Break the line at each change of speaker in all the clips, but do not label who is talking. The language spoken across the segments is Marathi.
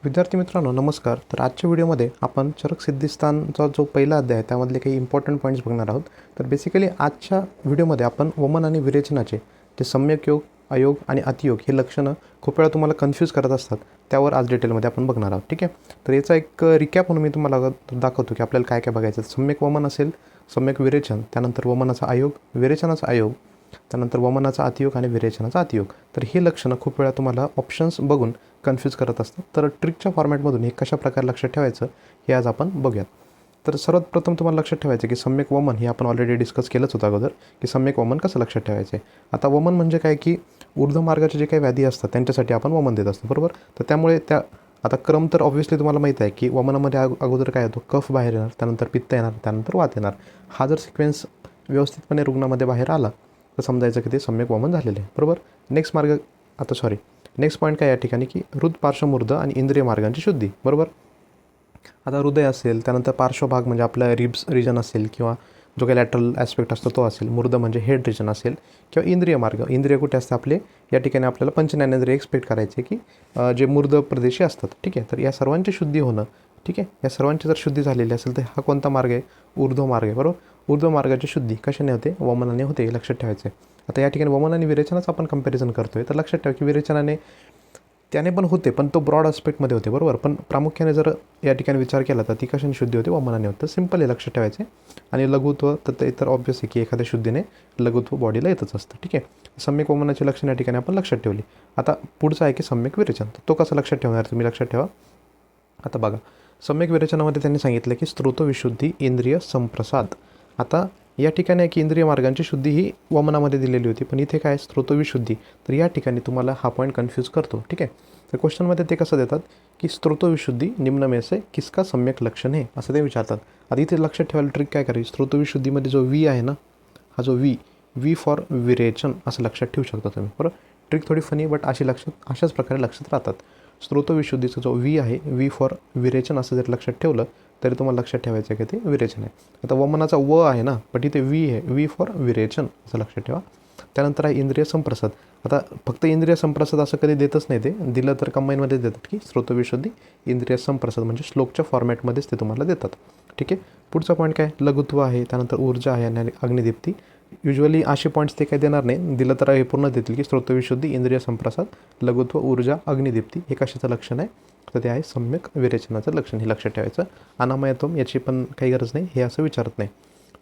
विद्यार्थी मित्रांनो नमस्कार. तर आजच्या व्हिडिओमध्ये आपण चरक सिद्धिस्थानचा जो पहिला अध्याय आहे त्यामधले काही इम्पॉर्टंट पॉईंट्स बघणार आहोत. तर बेसिकली आजच्या व्हिडिओमध्ये आपण वमन आणि विरेचनाचे जे सम्यक योग, अयोग आणि अतियोग हे लक्षणं खूप वेळा तुम्हाला कन्फ्यूज करत असतात, त्यावर आज डिटेलमध्ये आपण बघणार आहोत. ठीक आहे. तर याचा एक रिकॅप म्हणून मी तुम्हाला दाखवतो की आपल्याला काय काय बघायचं. सम्यक वमन असेल, सम्यक विरेचन, त्यानंतर वमनाचा अयोग, विरेचनाचा अयोग, त्यानंतर वमनाचा अतियोग आणि विरेचनाचा अतियोग. तर हे लक्षणं खूप वेळा तुम्हाला ऑप्शन्स बघून कन्फ्यूज करत असतात. तर ट्रिकच्या फॉर्मॅटमधून हे कशा प्रकारे लक्षात ठेवायचं हे आज आपण बघूयात. तर सर्वात प्रथम तुम्हाला लक्षात ठेवायचं की सम्यक वमन हे आपण ऑलरेडी डिस्कस केलंच होतं अगोदर, की सम्यक वमन कसं लक्षात ठेवायचं आहे. आता वमन म्हणजे काय, की ऊर्ध्वमार्गाचे जे काही व्याधी असतात त्यांच्यासाठी आपण वमन देत असतो, बरोबर. तर त्यामुळे आता क्रम तर ऑब्व्हियसली तुम्हाला माहीत आहे की वमनामध्ये अगोदर काय येतो, कफ बाहेर येणार, त्यानंतर पित्त येणार, त्यानंतर वात येणार. हा जर सिक्वेन्स व्यवस्थितपणे रुग्णामध्ये बाहेर आला तर समजायचं की ते सम्यक वमन झालेलं आहे, बरोबर. नेक्स्ट पॉईंट काय या ठिकाणी, की हृद, पार्श्वमूर्ध आणि इंद्रिय मार्गांची शुद्धी, बरोबर. आता हृदय असेल, त्यानंतर पार्श्वभाग म्हणजे आपला रिब्स रिजन असेल किंवा जो काही लॅटरल ॲस्पेक्ट असतो तो असेल, मूर्ध म्हणजे हेड रिजन असेल, किंवा इंद्रिय मार्ग, इंद्रिय कुठे असते आपले, या ठिकाणी आपल्याला पंचज्ञानेंद्रिय एक्सपेक्ट करायचे की जे मूर्ध प्रदेशी असतात. ठीक आहे. तर या सर्वांची शुद्धी होणं, ठीक आहे, या सर्वांची जर शुद्धी झालेली असेल तर हा कोणता मार्ग आहे, ऊर्ध्व मार्ग आहे, बरोबर. ऊर्ध्व मार्गाची शुद्धी कशाने होते, वमनाने होते, हे लक्षात ठेवायचं आहे. आता या ठिकाणी वमन आणि विरेचनाचं आपण कंपॅरिझन करतो आहे, तर लक्षात ठेवा की विरेचनाने त्याने पण होते, पण तो ब्रॉड आस्पेक्टमध्ये होते, बरोबर. पण प्रामुख्याने जर या ठिकाणी विचार केला तर ती कशाने शुद्धी होते, वमनाने होते. तर सिम्पल आहे, लक्षात ठेवायचे. आणि लघुत्व तर ते तर ऑब्व्हियस आहे की एखाद्या शुद्धीने लघुत्व बॉडीला येतच असतं. ठीक आहे. सम्यक वमनाची लक्षणं या ठिकाणी आपण लक्षात ठेवली. आता पुढचं आहे की सम्यक विरेचन. तर तो कसं लक्षात ठेवणार तुम्ही, लक्षात ठेवा. आता बघा, सम्यक विरेचनामध्ये त्यांनी सांगितलं की स्त्रोतविशुद्धी, इंद्रिय संप्रसाद. आता या ठिकाणी आहे की इंद्रिय मार्गांची शुद्धी ही वमनामध्ये दिलेली होती, पण इथे काय स्त्रोतविशुद्धी. तर या ठिकाणी तुम्हाला हा पॉईंट कन्फ्यूज करतो. ठीक आहे. तर क्वेश्चनमध्ये ते कसं देतात की स्त्रोतविशुद्धी निम्न में से किसका सम्यक लक्षण आहे, असं ते विचारतात. आता इथे लक्षात ठेवायला ट्रिक काय करायची, स्त्रोतविशुद्धीमध्ये जो व्ही आहे ना, हा जो व्ही फॉर विरेचन असं लक्षात ठेवू शकता तुम्ही, बरोबर. ट्रिक थोडी फनी, बट अशाच प्रकारे लक्षात राहतात. स्त्रोतविशुद्धीचा जो व्ही आहे, व्ही फॉर विरेचन असं जर लक्षात ठेवलं तरी तुम्हाला लक्षात ठेवायचं आहे की ते विरेचन आहे. आता वमनाचा व आहे ना, पण इथे व्ही आहे, व्ही फॉर विरेचन असं लक्षात ठेवा. त्यानंतर आहे इंद्रिय संप्रसाद. आता फक्त इंद्रिय संप्रसाद असं कधी देतच नाही, ते दिलं तर कंबाईनमध्ये देतात की स्त्रोतविशुद्धी, इंद्रिय संप्रसाद, म्हणजे श्लोकच्या फॉर्मॅटमध्येच ते तुम्हाला देतात. ठीक आहे. पुढचा पॉईंट काय, लघुत्व आहे, त्यानंतर ऊर्जा आहे आणि अग्निदीप्ती. युजली असे पॉईंट्स ते काही देणार नाही, दिलं तर हे पूर्ण देतील की स्त्रोतविशुद्धी, इंद्रिय संप्रसाद, लघुत्व, ऊर्जा, अग्निदीप्ती हे कशाचं लक्षण आहे, तर ते आहे सम्यक विरेचनाचं लक्षण. हे लक्षात ठेवायचं. अनामयत्वम याची पण काही गरज नाही, हे असं विचारत नाही.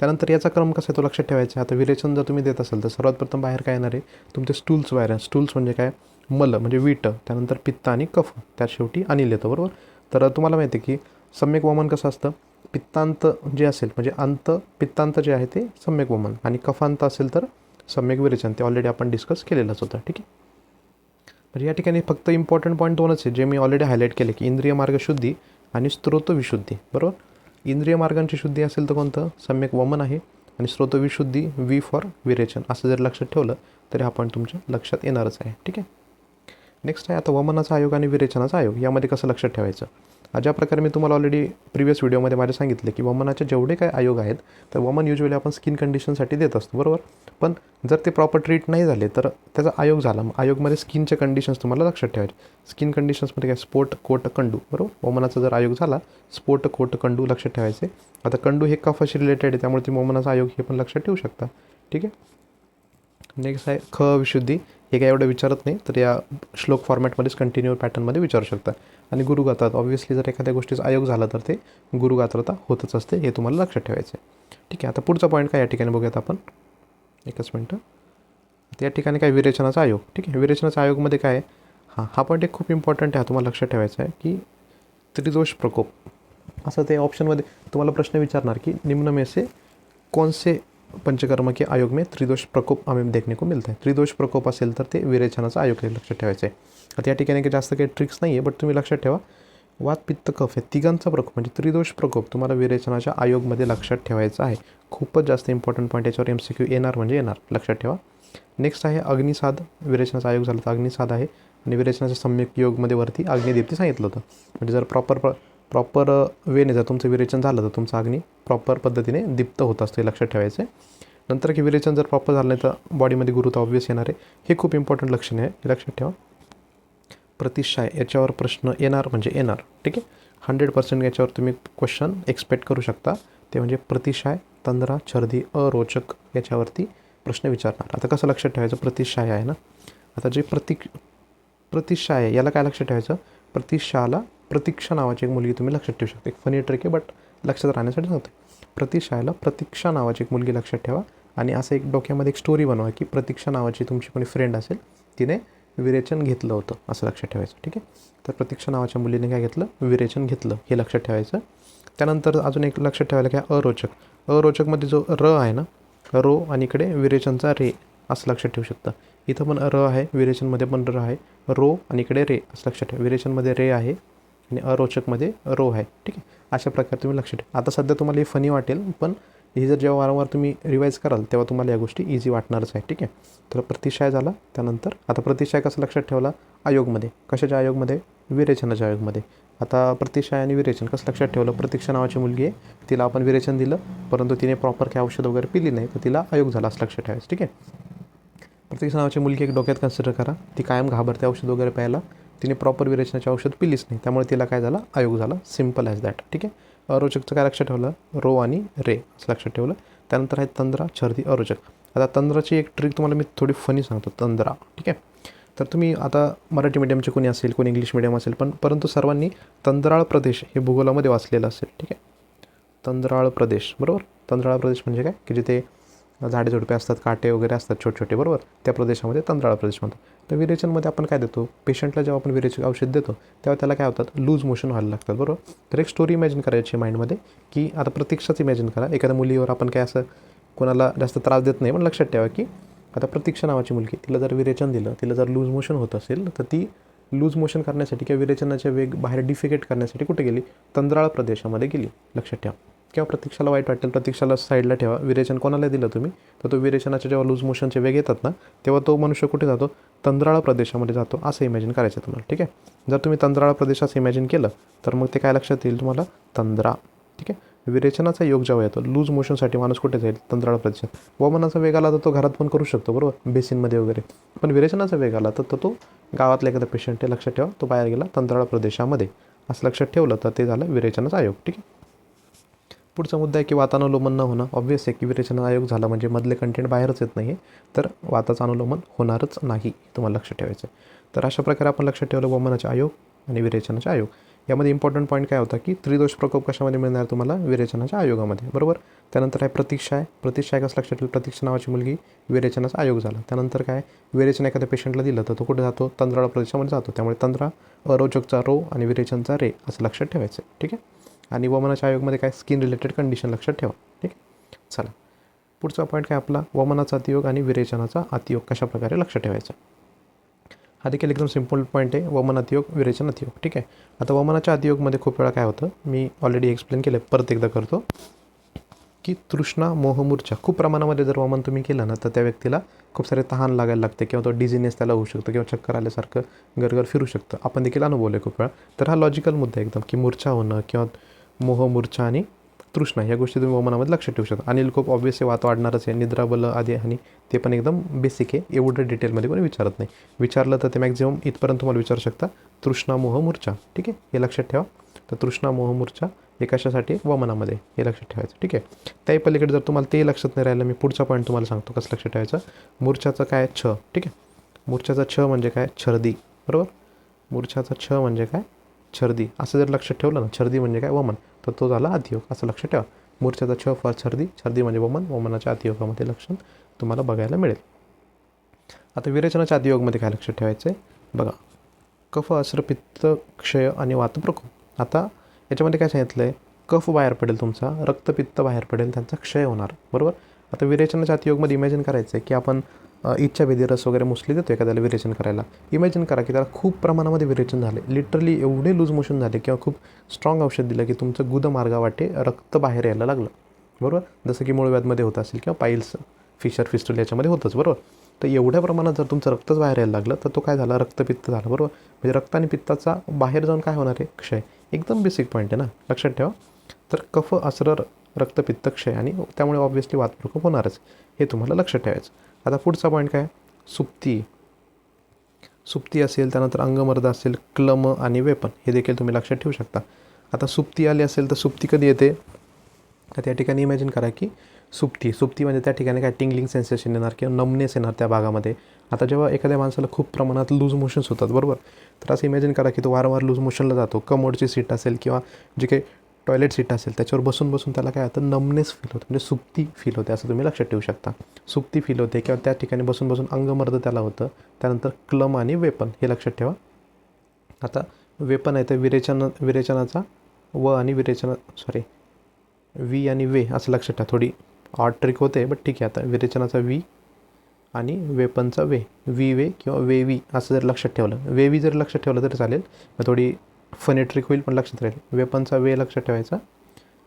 त्यानंतर याचा क्रम कसा आहे तो लक्षात ठेवायचा. आता विरेचन जर तुम्ही देत असाल तर सर्वात प्रथम बाहेर काय येणार आहे, तुमचे स्टूल्स बाहेर आहे. स्टूल्स म्हणजे काय, मल म्हणजे वीट, त्यानंतर पित्त आणि कफ, त्यात शेवटी अनिल येतं, बरोबर. तर तुम्हाला माहिती आहे की सम्यक वमन कसं असतं, पित्तांत जे असेल म्हणजे अंत पित्तांत जे आहे ते सम्यक वमन, आणि कफांत असेल तर सम्यक विरेचन. ते ऑलरेडी आपण डिस्कस केलेलंच होतं. ठीक आहे. म्हणजे या ठिकाणी फक्त इम्पॉर्टंट पॉईंट दोनच आहे जे मी ऑलरेडी हायलाईट केले, की इंद्रिय मार्ग शुद्धी आणि स्त्रोतविशुद्धी, बरोबर. इंद्रिय मार्गांची शुद्धी असेल तर कोणतं, सम्यक वमन आहे, आणि स्त्रोतविशुद्धी व्ही फॉर विरेचन असं जर लक्षात ठेवलं तरी हा पॉईंट तुमच्या लक्षात येणारच आहे. ठीक आहे. नेक्स्ट आहे आता वमनाचा आयोग आणि विरेचनाचा आयोग, यामध्ये कसं लक्षात ठेवायचं. ज्या प्रकारे मी तुम्हाला ऑलरेडी प्रिव्हियस व्हिडिओमध्ये माझे सांगितले की वमनाचे जेवढे काही आयोग आहेत, तर वमन युजली आपण स्किन कंडिशनसाठी देत असतो, बरोबर. पण जर ते प्रॉपर ट्रीट नाही झाले तर त्याचा आयोग झाला. मग आयोगमध्ये स्किनचे कंडिशन्स तुम्हाला लक्षात ठेवायचे. स्किन कंडिशन्समध्ये काय, स्पोट, कोट, कंडू, बरोबर. वमनाचा जर आयोग झाला, स्पोट, कोट, कंडू लक्षात ठेवायचे. आता कंडू हे कफाशी रिलेटेड आहे, त्यामुळे तुम्ही वमनाचा आयोग हे पण लक्षात ठेवू शकता. ठीक आहे. नेक्स्ट आहे ख विशुद्धी. हे काय एवढं विचारत नाही, तर या श्लोक फॉर्मॅटमध्येच कंटिन्यू पॅटर्नमध्ये विचारू शकता. आणि गुरुगात्रात ऑब्व्हियसली जर एखाद्या गोष्टीचा आयोग झाला तर ते गुरुगात्रता होतच असते, हे तुम्हाला लक्षात ठेवायचं आहे. ठीक आहे. आता पुढचा पॉईंट काय या ठिकाणी बघूयात आपण, एकच मिनटं. या ठिकाणी काय, विरेचनाचा आयोग. ठीक आहे. विरेचनाचा आयोगमध्ये काय आहे, हा पॉईंट एक खूप इम्पॉर्टंट आहे, हा तुम्हाला लक्षात ठेवायचा आहे की त्रिदोष प्रकोप. असं ते ऑप्शनमध्ये तुम्हाला प्रश्न विचारणार की निम्न में से कौन से पंचकर्म के आयोग में त्रिदोष प्रकोप हमें देखने को मिलता है. त्रिदोष प्रकोप असेल तर ते विरेचनाचा आयोग हे लक्षात ठेवायचं आहे. आता या ठिकाणी काही जास्त काही ट्रिक्स नाही आहे, बट तुम्ही लक्षात ठेवा, वात, पित्त, कफ हे तिघांचा प्रकोप म्हणजे त्रिदोष प्रकोप तुम्हाला विरेचनाच्या आयोगमध्ये लक्षात ठेवायचा आहे. खूपच जास्त इम्पॉर्टंट पॉईंट, याच्यावर MCQ येणार म्हणजे येणार, लक्षात ठेवा. नेक्स्ट आहे अग्निसाद. विरेचनाचा आयोग झाला तर अग्निसाद आहे, आणि विरेचनाच्या सम्यक योगमध्ये वरती अग्निदीप्ती सांगितलं होतं. म्हणजे जर प्रॉपर वेने जर तुमचं विरेचन झालं तर तुमचा अग्नी प्रॉपर पद्धतीने दीप्त होत असते, लक्षात ठेवायचं आहे. नंतर की विरेचन जर प्रॉपर झालं नाही तर बॉडीमध्ये गुरुत्व ऑब्व्हियस येणार आहे. हे खूप इम्पॉर्टंट लक्षण आहे, लक्षात ठेवा. प्रतिशाय याच्यावर प्रश्न येणार म्हणजे येणार. ठीक आहे, 100% याच्यावर तुम्ही क्वेश्चन एक्सपेक्ट करू शकता. ते म्हणजे प्रतिशाय, तंद्रा, छर्दी, अरोचक याच्यावरती प्रश्न विचारणार. आता कसं लक्षात ठेवायचं, प्रतिशाय आहे ना, आता जे प्रतिशाय आहे याला काय लक्षात ठेवायचं, प्रतीक्षाला प्रतीक्षा नावाची एक मुलगी तुम्ही लक्षात ठेवू शकता. एक फनी ट्रिक आहे बट लक्षात राहण्यासाठी सांगते. प्रतीक्षाला प्रतीक्षा नावाची एक मुलगी लक्षात ठेवा आणि असं एक डोक्यामध्ये एक स्टोरी बनवा की प्रतीक्षा नावाची तुमची कोणी फ्रेंड असेल, तिने विरेचन घेतलं होतं असं लक्षात ठेवायचं. ठीक आहे, तर प्रतीक्षा नावाच्या मुलीने काय घेतलं, विरेचन घेतलं हे लक्षात ठेवायचं. त्यानंतर अजून एक लक्षात ठेवायला काय, अरोचक. अरोचकमध्ये जो र आहे ना, रो आणि इकडे विरेचनचा रे असं लक्षात ठेवू शकता. इथं पण र आहे, विरेचनमध्ये पण र आहे, रो आणि इकडे रे असं लक्षात ठेवा. विरेचनमध्ये रे आहे आणि अरोचकमध्ये रो आहे. ठीक आहे, अशा प्रकारे तुम्ही लक्षात ठेवा. आता सध्या तुम्हाला हे फनी वाटेल, पण हे जर जेव्हा वारंवार तुम्ही रिवाईज कराल तेव्हा तुम्हाला या गोष्टी इझी वाटणारच आहे. ठीक आहे, तर प्रतिशाय झाला. त्यानंतर आता प्रतिशाय कसं लक्षात ठेवला, आयोगमध्ये. कशाच्या आयोगमध्ये, विरेचनाच्या आयोगमध्ये. आता प्रतिशाय आणि विरेचन कसं लक्षात ठेवलं, प्रतीक्षा नावाची मुलगी आहे, तिला आपण विरेचन दिलं परंतु तिने प्रॉपर काही औषध वगैरे पिली नाही तर तिला आयोग झाला असं लक्षात ठेवायचं. ठीक आहे, प्रतीक्षा नावाची मुलगी एक डोक्यात कन्सिडर करा, ती कायम घाबरते औषध वगैरे प्यायला, तिने प्रॉपर विरेचनाचे औषध पिलीच नाही त्यामुळे तिला काय झाला, आयोग झाला. Simple as that. ठीक आहे, अरोचकचं काय लक्षात ठेवलं, रो आणि रे असं लक्षात ठेवलं. त्यानंतर आहे तंद्रा, छर्दी, अरोचक. आता तंद्राची एक ट्रिक तुम्हाला मी थोडी फनी सांगतो. तंद्रा, ठीक आहे, तर तुम्ही आता मराठी मीडियमचे कोणी असेल, कोणी इंग्लिश मीडियम असेल, परंतु सर्वांनी तंद्राळ प्रदेश हे भूगोलामध्ये वाचलेलं असेल. ठीक आहे, तंद्राळ प्रदेश, बरोबर. तंद्राळ प्रदेश म्हणजे काय की जिथे झाडे झुडपे असतात, काटे वगैरे असतात छोटे छोटे, बरोबर, त्या प्रदेशामध्ये तंद्राळ प्रदेश म्हणतो. तर विरेचनमध्ये आपण काय देतो, पेशंटला जेव्हा आपण विरेचक औषध देतो तेव्हा त्याला काय होतात, लूज मोशन व्हायला लागतात, बरोबर. तर एक स्टोरी इमॅजिन करायची माइंडमध्ये की आता प्रतीक्षाच इमॅजिन करा. एखाद्या मुलीवर आपण काय असं कोणाला जास्त त्रास देत नाही, पण लक्षात ठेवा की आता प्रतीक्षा नावाची मुलगी, तिला जर विरेचन दिलं, तिला जर लूज मोशन होत असेल तर ती लूज मोशन करण्यासाठी किंवा विरेचनाचे वेग बाहेर डिफिकेट करण्यासाठी कुठे गेली, तंद्राळ प्रदेशामध्ये गेली. लक्षात ठेवा. किंवा प्रतीक्षाला वाईट वाटेल, प्रतीक्षाला साईडला ठेवा. विरेचन कोणाला दिलं तुम्ही, तर तो विरेचनाचे जेव्हा लूज मोशनचे वेग येतात ना तेव्हा तो मनुष्य कुठे जातो, तंद्राळ प्रदेशामध्ये जातो असं इमॅजिन करायचं तुम्हाला. ठीक आहे, जर तुम्ही तंद्राळ प्रदेशाचं इमॅजिन केलं तर मग ते काय लक्षात येईल तुम्हाला, तंद्रा. ठीक आहे, विरेचनाचा योग जेव्हा येतो, लूज मोशनसाठी माणूस कुठे जाईल, तंद्राळ प्रदेशात. वमनाचा वेग आला तर तो घरात पण करू शकतो, बरोबर, बेसिनमध्ये वगैरे. पण विरेचनाचा वेग आला तर तो गावातला एखादा पेशंट आहे, लक्षात ठेवा, तो बाहेर गेला तंद्राळ प्रदेशामध्ये असं लक्षात ठेवलं तर ते झालं विरेचनाचा आयोग. ठीक आहे, पुढचा मुद्दा आहे की वातानुलोमन न होणं. ऑब्व्हियस आहे की विरेचन आयोग झाला म्हणजे मधले कंटेंट बाहेरच येत नाही आहे, तर वाताचं अनुलोमन होणारच नाही, तुम्हाला लक्षात ठेवायचं आहे. तर अशा प्रकारे आपण लक्षात ठेवलं वमनाचे आयोग आणि विरेचनाचे आयोग. यामध्ये इम्पॉर्टंट पॉईंट काय होता की त्रिदोष प्रकोप कशामध्ये मिळणार तुम्हाला, विरेचनाच्या आयोगामध्ये, बरोबर. त्यानंतर आहे प्रतीक्षाय. प्रतीक्षाय कसं लक्षात ठेवलं, प्रतीक्षा नावाची मुलगी, विरेचनाचा आयोग झाला. त्यानंतर काय, विरेचन एखाद्या पेशंटला दिलं तर तो कुठे जातो, तंद्राळ प्रदेशामध्ये जातो. त्यामुळे तंद्रा, अरोचकचा रो आणि विरेचनचा रे असं लक्षात ठेवायचं. ठीक आहे, आणि वमनाच्या आयोगमध्ये काय, स्किन रिलेटेड कंडिशन लक्षात ठेवा. ठीक आहे, चला पुढचा पॉईंट काय आपला, वमनाचा अतियोग आणि विरेचनाचा अतियोग कशाप्रकारे लक्षात ठेवायचा. हा देखील एकदम सिम्पल पॉईंट आहे, वमन अतियोग, विरेचन अतियोग. ठीक आहे, आता वमनाच्या अतियोगमध्ये खूप वेळा काय होतं, मी ऑलरेडी एक्सप्लेन केलं, परत एकदा करतो की तृष्णा, मोहमूर्छा खूप प्रमाणामध्ये जर वमन तुम्ही केलं ना तर त्या व्यक्तीला खूप सारे तहान लागायला लागते किंवा तो डिझिनेस त्याला होऊ शकतं किंवा चक्कर आल्यासारखं गरगर फिरू शकतं. आपण देखील अनुभवलं खूप वेळा. तर हा लॉजिकल मुद्दा एकदम की मूर्छा होणं किंवा मोहमूर्छा आणि तृष्णा या गोष्टी तुम्ही वमनामध्ये लक्षात ठेवू शकता. अनिल खूप ऑब्व्हियस वात वाढणारच आहे, निद्राबल आदी, आणि ते पण एकदम बेसिक आहे, एवढं डिटेलमध्ये कोणी विचारत नाही. विचारलं तर ते मॅक्झिमम इथपर्यंत तुम्हाला विचारू शकता, तृष्णा, मोहमूर्छा. ठीक आहे, हे लक्षात ठेवा. तर तृष्णा, मोहमूर्छा हे कशासाठी, वमनामध्ये, हे लक्षात ठेवायचं. ठीक आहे, त्याही पलीकडे जर तुम्हाला ते लक्षात नाही राहिलं, मी पुढचा पॉईंट तुम्हाला सांगतो कसं लक्षात ठेवायचं. मूर्छाचं काय, छ. ठीक आहे, मूर्छाचा छ म्हणजे काय, छर्दी, बरोबर. मूर्छाचा छ म्हणजे काय, छर्दी. असं जर लक्षात ठेवलं ना, छर्दी म्हणजे काय, वमन, तर तो झाला अतियोग असं लक्षात ठेवा. मूर्छाचा छ फॉर छर्दी, छर्दी म्हणजे वमन, वमनाच्या अतियोगामध्ये लक्षण तुम्हाला बघायला मिळेल. आता विरेचनाच्या अतियोगमध्ये काय लक्षात ठेवायचं आहे बघा, कफ, अस्र, पित्त, क्षय आणि वात प्रकोप. आता याच्यामध्ये काय सांगितलं आहे, कफ बाहेर पडेल तुमचा, रक्तपित्त बाहेर पडेल, त्यांचा क्षय होणार, बरोबर. आता विरेचनाच्या अतियोगमध्ये इमॅजिन करायचं आहे की आपण इच्छाभेदी रस वगैरे मोस्टली देतो एखाद्याला विरेचन करायला. इमॅजिन करा की त्याला खूप प्रमाणामध्ये विरेचन झाले, लिटरली एवढे लूज मोशन झाले किंवा खूप स्ट्रॉंग औषध दिलं की तुमचं गुदमार्गावाटे रक्त बाहेर यायला लागलं, बरोबर. जसं की मूळव्याधमध्ये होत असेल किंवा पाईल्स, फिशर फिस्टल याच्यामध्ये होतंच, बरोबर. तर एवढ्या प्रमाणात जर तुमचं रक्तच बाहेर यायला लागलं तर तो काय झाला, रक्तपित्त झालं, बरोबर. म्हणजे रक्त आणि पित्ताचा बाहेर जाऊन काय होणार आहे, क्षय. एकदम बेसिक पॉईंट आहे ना, लक्षात ठेवा. तर कफ, अस्र, रक्तपित्त, क्षय आणि त्यामुळे ऑब्व्हियसली वात प्रकोप होणारच, हे तुम्हाला लक्षात ठेवायचं. आता पुढचा पॉईंट काय, सुप्ती. सुप्ती असेल, त्यानंतर अंगमर्द असेल, क्लम आणि वेपन हे देखील तुम्ही लक्षात ठेवू शकता. आता सुप्ती आली असेल तर सुप्ती कधी येते, तर त्या ठिकाणी इमॅजिन करा की सुप्ती म्हणजे त्या ठिकाणी काय टिंगलिंग सेन्सेशन येणार किंवा नमनेस येणार त्या भागामध्ये. आता जेव्हा एखाद्या माणसाला खूप प्रमाणात लूज मोशन्स होतात बरोबर, तर असं इमॅजिन करा की तो वारंवार लूज मोशनला जातो. कमोडची सीट असेल किंवा जे काही टॉयलेट सीट असेल त्याच्यावर बसून बसून त्याला काय होतं, नमनेस फील होतं, म्हणजे सुप्ती फील होते असं तुम्ही लक्षात ठेवू शकता. सुप्ती फील होते किंवा त्या ठिकाणी बसून बसून अंगमर्द त्याला होतं. त्यानंतर क्लम आणि वेपन हे लक्षात ठेवा. आता वेपन आहे तर विरेचनाचा व आणि वी आणि वे असं लक्षात ठेवा. थोडी ऑड ट्रिक होते बट ठीक आहे. आता विरेचनाचा वी आणि वेपनचा वे, वी वे किंवा वे वी असं जर लक्षात ठेवलं, वे वी जर लक्षात ठेवलं तरी चालेल. थोडी फनी ट्रिक होईल पण लक्षात राहील. वेपनचा वे लक्षात ठेवायचा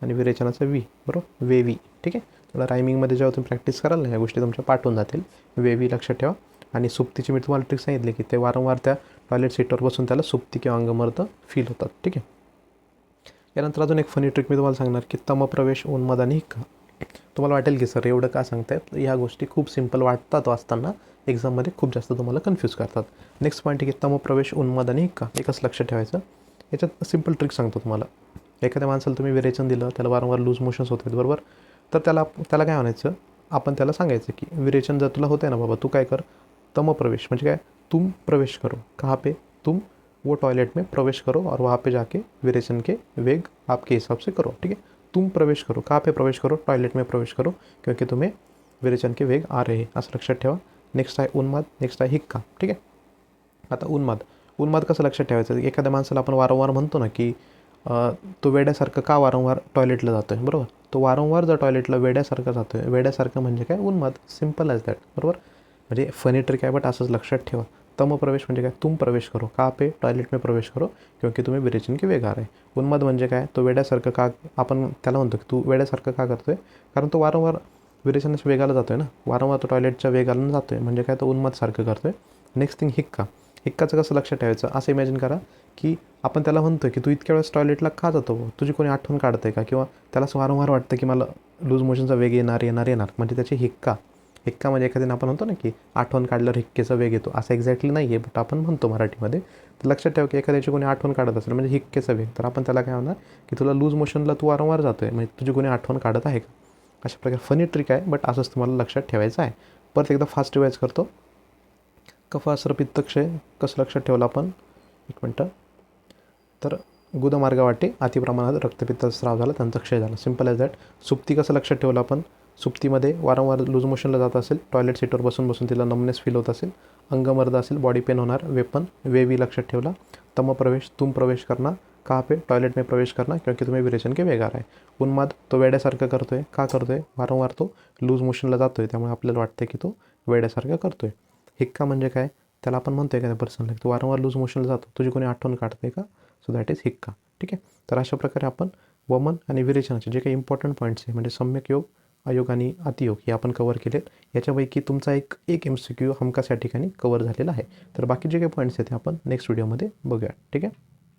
आणि विरेचनाचा वी बरोबर, वे वी. ठीक आहे. तुला रायमिंगमध्ये जेव्हा तुम्ही प्रॅक्टिस कराल ना, ह्या गोष्टी तुमच्या पाठ होऊन जातील. वे वी लक्षात ठेवा. आणि सुप्तीची मी तुम्हाला ट्रिक सांगितली की ते वारंवार त्या टॉयलेट सीटवर बसून त्याला सुप्ती किंवा अंगमर्द फील होतात. ठीक आहे. यानंतर अजून एक फनी ट्रिक मी तुम्हाला सांगणार की तमप्रवेश, उन्माद आणि हिक्का. तुम्हाला वाटेल की सर एवढं का सांगतायत, ह्या गोष्टी खूप सिम्पल वाटतात वाचताना, एक्झाममध्ये खूप जास्त तुम्हाला कन्फ्यूज करतात. नेक्स्ट पॉईंट आहे की तमप्रवेश, उन्माद आणि हिक्का एकच लक्षात ठेवायचं. याच्यात सिम्पल ट्रिक सांगतो तुम्हाला. एखाद्या माणसाला तुम्ही विरेचन दिलं, त्याला वारंवार लूज मोशन्स होत आहेत बरोबर, तर त्याला काय म्हणायचं, आपण त्याला सांगायचं की विरेचन जर तुला होतं आहे ना बाबा, तू काय कर, तमप्रवेश म्हणजे काय, तुम प्रवेश करो. कहाँ पे, तुम वो टॉयलेट में प्रवेश करो और वहाँ पे जाके विरेचन के वेग आपके हिसाब से करो. ठीक है. तुम प्रवेश करो, कहाँ पे प्रवेश करो, टॉयलेट में प्रवेश करो, क्योंकि तुम्हें विरेचन के वेग आ रहे हैं असं लक्षात ठेवा. नेक्स्ट आहे उन्माद, नेक्स्ट आहे हिक्का. ठीक आहे. आता उन्माद कसं लक्षात ठेवायचं, एखाद्या माणसाला आपण वारंवार म्हणतो ना की तो वेड्यासारखं का वारंवार टॉयलेटला जातो आहे बरोबर, तो वारंवार जर टॉयलेटला वेड्यासारखं जातो आहे, वेड्यासारखं म्हणजे काय, उन्माद. सिम्पल ॲज दॅट बरोबर. म्हणजे फनी ट्रिक आहे बट असंच लक्षात ठेवा. तम प्रवेश म्हणजे काय, तुम प्रवेश करो, कहाँ पे, टॉयलेट में प्रवेश करो, क्योंकि तुम्हें विरेचन के वेग आ रहे. उन्माद म्हणजे काय, तो वेड्यासारखं का, आपण त्याला म्हणतो की तू वेड्यासारखं का करतो आहे, कारण तो वारंवार विरेचनाच्या वेगाला जातो आहे ना, वारंवार तो टॉयलेटच्या वेगाला जातो आहे, म्हणजे काय, तो उन्मादसारखं करतो आहे. नेक्स्ट थिंग हिक्काचं कसं लक्षात ठेवायचं, असं इमॅजिन करा की आपण त्याला म्हणतो की तू इतक्या वेळेस टॉयलेटला का जातो, तुझी कोणी आठवण काढतं आहे का, किंवा त्याला असं वारंवार वाटतं की मला लूज मोशनचा वेग येणार, म्हणजे त्याची हिक्का म्हणजे एखाद्याने आपण म्हणतो ना की आठवण काढल्यावर हिक्केचा वेग येतो, असं एक्झॅक्टली नाही आहे बट आपण म्हणतो मराठीमध्ये. तर लक्षात ठेवा की एखाद्याची कोणी आठवण काढत असेल म्हणजे हिक्केचा वेग, तर आपण त्याला काय म्हणणार की तुला लूज मोशनला तू वारंवार जातो आहे, म्हणजे तुझी कोणी आठवण काढत आहे का. अशा प्रकारे फनी ट्रिक आहे बट असंच तुम्हाला लक्षात ठेवायचं आहे. परत एकदा फास्ट रिवाईज करतो. कफ, आस्त्र, पित्त, क्षय कसं लक्षात ठेवलं आपण, एक मिनटं. तर गुदमार्गावाटे अतिप्रमाणात रक्तपित्ताचा स्राव झाला, त्यांचा क्षय झाला. Simple as that. सुप्ती कसं लक्षात ठेवलं आपण, सुप्तीमध्ये वारंवार लूज मोशनला जात असेल, टॉयलेट सीटवर बसून तिला नमनेस फील होत असेल, अंगमर्द असेल, बॉडी पेन होणार, वेपन वेवी लक्षात ठेवला. तम प्रवेश, तुम प्रवेश करना, कहाँ पे, टॉयलेट में प्रवेश करना, क्योंकि तुम्हें विरेचन के वेग आ रहा है. उन्माद, तो वेड्यासारखं करतो आहे, का करतो आहे, वारंवार तो लूज मोशनला जातो आहे, त्यामुळे आपल्याला वाटतं की तो वेड्यासारखं करतो आहे. हिक्का म्हणजे काय, त्याला आपण म्हणतो आहे का त्या पर्सनला तो वारंवार लूज मोशनला जातो, तुझी कोणी आठवण काढते का, सो दॅट इज हिक्का. ठीक आहे. तर अशा प्रकारे आपण वमन आणि विरेचनाचे जे काही इम्पॉर्टंट पॉईंट्स आहे, म्हणजे सम्यक योग, अयोग आणि अतियोग हे आपण कवर केलेत. याच्यापैकी तुमचा एक MCQ हमखास या ठिकाणी कवर झालेला आहे. तर बाकी जे काही पॉईंट्स आहेत ते आपण नेक्स्ट व्हिडिओमध्ये बघूया. ठीक आहे.